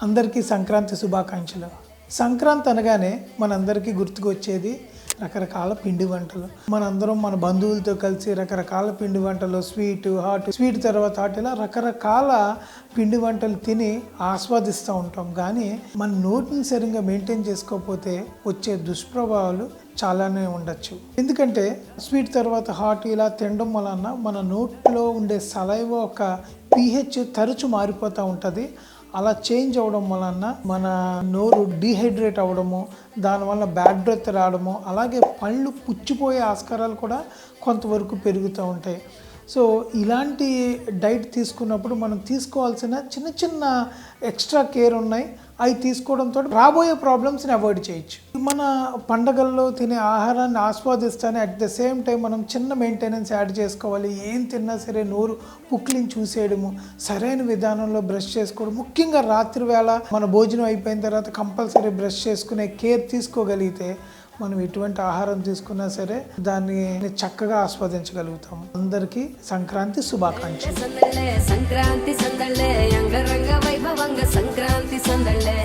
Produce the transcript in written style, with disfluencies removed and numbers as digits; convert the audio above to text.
అందరికీ సంక్రాంతి శుభాకాంక్షలు. సంక్రాంతి అనగానే మనందరికీ గుర్తుకొచ్చేది రకరకాల పిండి వంటలు. మనందరం మన బంధువులతో కలిసి రకరకాల పిండి వంటలు, స్వీట్ తర్వాత హాట్, ఇలా రకరకాల పిండి వంటలు తిని ఆస్వాదిస్తూ ఉంటాం. కానీ మన నోటిని సరిగ్గా మెయింటైన్ చేసుకోకపోతే వచ్చే దుష్ప్రభావాలు చాలానే ఉండొచ్చు. ఎందుకంటే స్వీట్ తర్వాత హాట్ ఇలా తినడం వలన మన నోట్లో ఉండే సలైవ ఒక pH తరచు మారిపోతూ ఉంటుంది. అలా చేంజ్ అవ్వడం వలన మన నోరు డీహైడ్రేట్ అవ్వడము, దానివల్ల బ్యాడ్ బ్రెత్ రావడము, అలాగే పళ్ళు పుచ్చిపోయే ఆస్కారాలు కూడా కొంతవరకు పెరుగుతూ ఉంటాయి. సో ఇలాంటి డైట్ తీసుకున్నప్పుడు మనం తీసుకోవాల్సిన చిన్న చిన్న ఎక్స్ట్రా కేర్ ఉన్నాయి. అవి తీసుకోవడంతో రాబోయే ప్రాబ్లమ్స్ని అవాయిడ్ చేయొచ్చు. మన పండగల్లో తినే ఆహారాన్ని ఆస్వాదిస్తానే అట్ ద సేమ్ టైం మనం చిన్న మెయింటెనెన్స్ యాడ్ చేసుకోవాలి. ఏం తిన్నా సరే నోరు పుక్లిని చూసేయడము, సరైన విధానంలో బ్రష్ చేసుకోవడం, ముఖ్యంగా రాత్రి వేళ మన భోజనం అయిపోయిన తర్వాత కంపల్సరీ బ్రష్ చేసుకునే కేర్ తీసుకోగలిగితే మనం ఎటువంటి ఆహారం తీసుకున్నా సరే దాన్ని చక్కగా ఆస్వాదించగలుగుతాం. అందరికీ సంక్రాంతి శుభాకాంక్షలు. సంక్రాంతి సందళ్ళే అంగరంగ వైభవంగ సంక్రాంతి సందళ్ళే